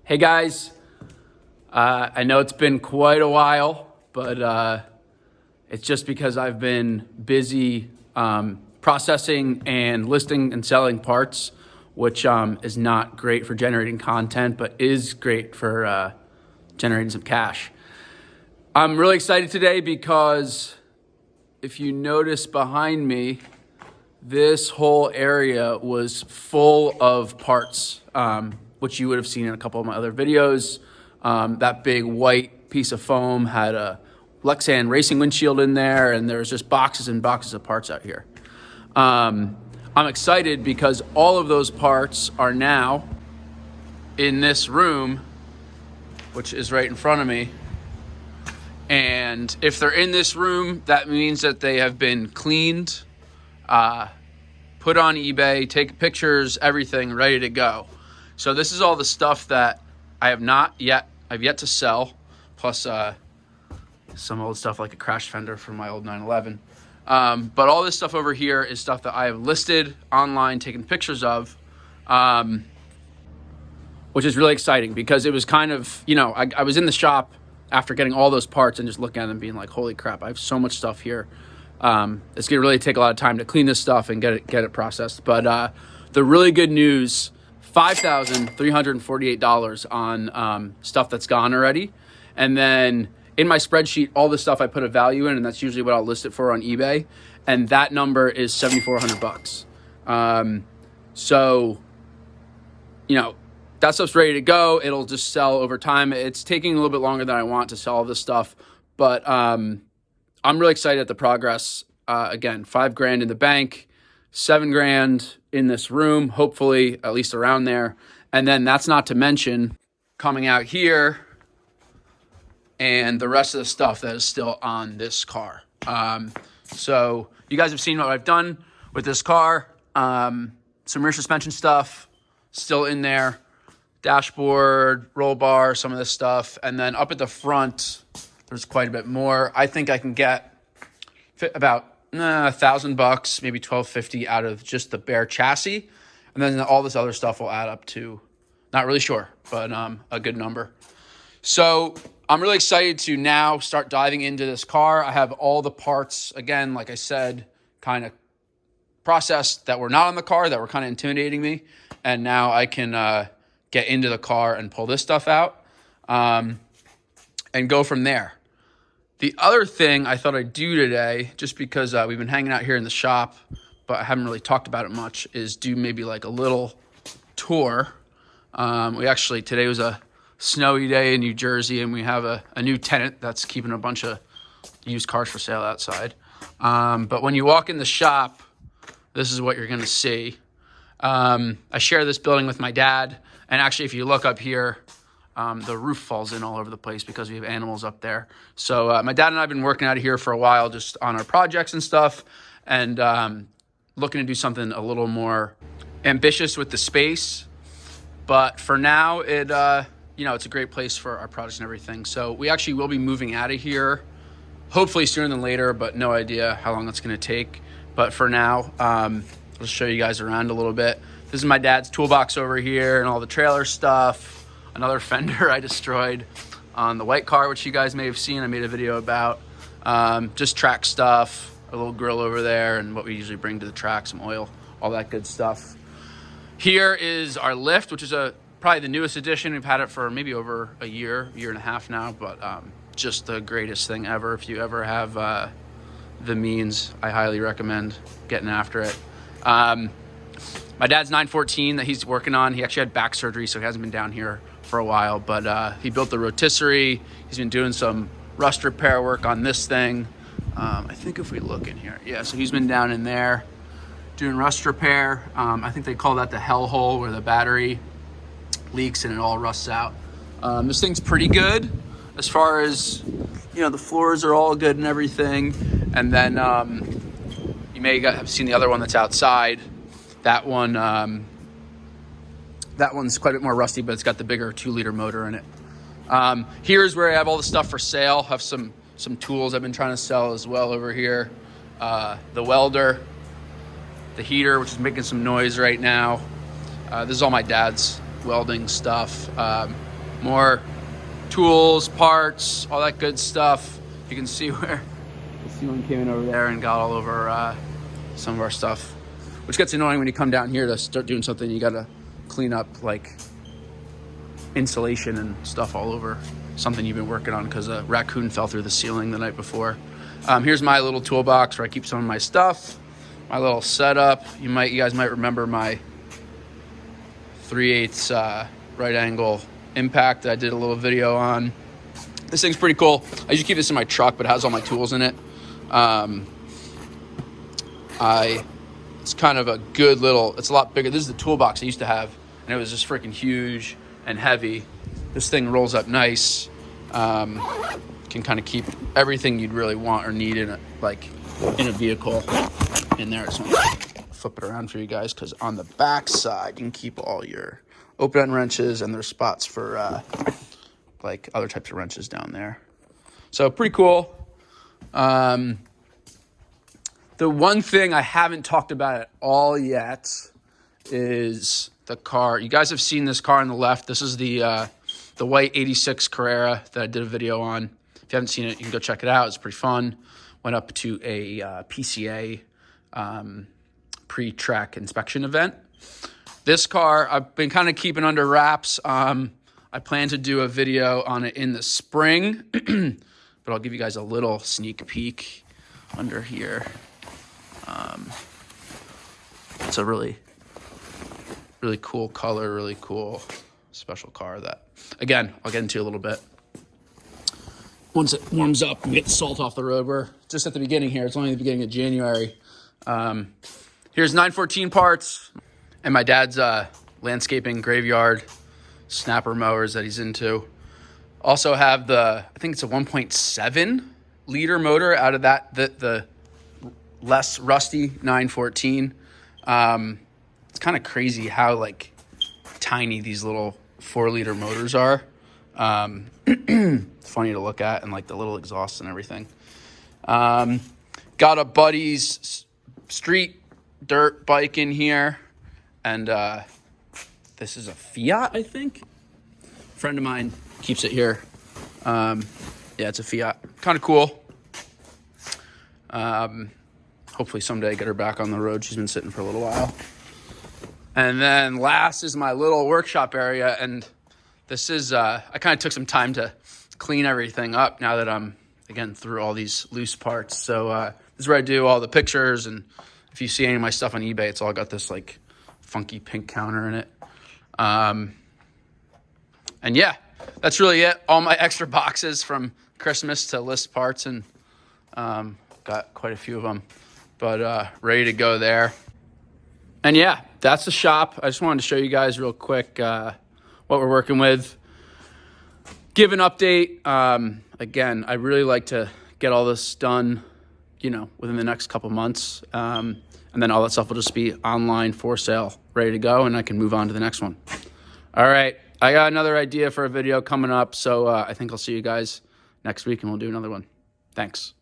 Hey guys, I know it's been quite a while, but it's just because I've been busy processing and listing and selling parts, which is not great for generating content, but is great for generating some cash. I'm really excited today because if you notice behind me, this whole area was full of parts, which you would have seen in a couple of my other videos. That big white piece of foam had a Lexan racing windshield in there, and there's just boxes and boxes of parts out here. I'm excited because all of those parts are now in this room, which is right in front of me. And if they're in this room, that means that they have been cleaned, put on eBay, take pictures, everything ready to go. So this is all the stuff that I've yet to sell, plus some old stuff like a crash fender from my old 911. But all this stuff over here is stuff that I have listed online, taken pictures of, which is really exciting because it was kind of, I was in the shop after getting all those parts and just looking at them being like, holy crap, I have so much stuff here. It's going to really take a lot of time to clean this stuff and get it processed. But the really good news, $5,348 on stuff that's gone already. And then in my spreadsheet, all the stuff I put a value in, and that's usually what I'll list it for on eBay. And that number is $7,400. So, that stuff's ready to go. It'll just sell over time. It's taking a little bit longer than I want to sell all this stuff, but I'm really excited at the progress. Again, $5,000 in the bank, $7,000 in this room, hopefully at least around there. And then that's not to mention coming out here and the rest of the stuff that is still on this car. So you guys have seen what I've done with this car. Some rear suspension stuff still in there. Dashboard, roll bar, some of this stuff. And then up at the front, there's quite a bit more. I think I can get about $1,000, maybe $1,250 out of just the bare chassis. And then all this other stuff will add up to, not really sure, but a good number. So I'm really excited to now start diving into this car. I have all the parts, again, like I said, kind of processed that were not on the car, that were kind of intimidating me. And now I can get into the car and pull this stuff out and go from there. The other thing I thought I'd do today, just because we've been hanging out here in the shop, but I haven't really talked about it much, is do maybe like a little tour. Today was a snowy day in New Jersey, and we have a new tenant that's keeping a bunch of used cars for sale outside. But when you walk in the shop, this is what you're going to see. I share this building with my dad. And actually, if you look up here, the roof falls in all over the place because we have animals up there. So my dad and I have been working out of here for a while just on our projects and stuff, and looking to do something a little more ambitious with the space. But for now, it's a great place for our projects and everything. So we actually will be moving out of here, hopefully sooner than later, but no idea how long that's going to take. But for now, I'll show you guys around a little bit. This is my dad's toolbox over here and all the trailer stuff. Another fender I destroyed on the white car, which you guys may have seen. I made a video about. Just track stuff, a little grill over there, and what we usually bring to the track, some oil, all that good stuff. Here is our lift, which is probably the newest addition. We've had it for maybe over a year and a half now, but just the greatest thing ever. If you ever have the means, I highly recommend getting after it. My dad's 914 that he's working on. He actually had back surgery, so he hasn't been down here for a while, but he built the rotisserie. He's been doing some rust repair work on this thing. I think if we look in here, so he's been down in there doing rust repair. I think they call that the hell hole, where the battery leaks and it all rusts out. This thing's pretty good as far as, the floors are all good and everything. And then you may have seen the other one that's outside. That one, that one's quite a bit more rusty, but it's got the bigger 2-liter motor in it. Here's where I have all the stuff for sale. I have some tools I've been trying to sell as well over here. The welder, the heater, which is making some noise right now. This is all my dad's welding stuff. more tools, parts, all that good stuff. You can see where the ceiling came in over there and got all over some of our stuff, which gets annoying when you come down here to start doing something. You gotta clean up like insulation and stuff all over something you've been working on because a raccoon fell through the ceiling the night before. Here's my little toolbox where I keep some of my stuff, my little setup. You guys might remember my 3/8 right angle impact that I did a little video on. This thing's pretty cool. I usually keep this in my truck, but it has all my tools in it. It's kind of a good little, it's a lot bigger. This is the toolbox I used to have, and it was just freaking huge and heavy. This thing rolls up nice. Can kind of keep everything you'd really want or need in a vehicle in there. So I'm flip it around for you guys, because on the back side you can keep all your open end wrenches, and there's spots for like other types of wrenches down there. So pretty cool. The one thing I haven't talked about at all yet is the car. You guys have seen this car on the left. This is the white 86 Carrera that I did a video on. If you haven't seen it, you can go check it out. It's pretty fun. Went up to a PCA pre-track inspection event. This car, I've been kind of keeping under wraps. I plan to do a video on it in the spring, but I'll give you guys a little sneak peek under here. It's a really, really cool color, really cool special car that, again, I'll get into a little bit. Once it warms up, we get the salt off the road. We're just at the beginning here. It's only the beginning of January. Here's 914 parts and my dad's landscaping graveyard snapper mowers that he's into. Also have I think it's a 1.7 liter motor out of that, the less rusty 914. It's kind of crazy how like tiny these little 4-liter motors are. It's funny to look at, and like the little exhausts and everything. Got a buddy's street dirt bike in here, and this is a Fiat, I think. A friend of mine keeps it here. Yeah, it's a Fiat. Kind of cool. Hopefully someday get her back on the road. She's been sitting for a little while. And then last is my little workshop area, and this is, I kind of took some time to clean everything up now that I'm, again, through all these loose parts. So this is where I do all the pictures, and if you see any of my stuff on eBay, it's all got this like funky pink counter in it. And yeah, that's really it. All my extra boxes from Christmas to list parts, and got quite a few of them, but ready to go there. And yeah, that's the shop. I just wanted to show you guys real quick what we're working with. Give an update. Again, I really like to get all this done, within the next couple months. And then all that stuff will just be online for sale, ready to go, and I can move on to the next one. All right, I got another idea for a video coming up, so I think I'll see you guys next week, and we'll do another one. Thanks.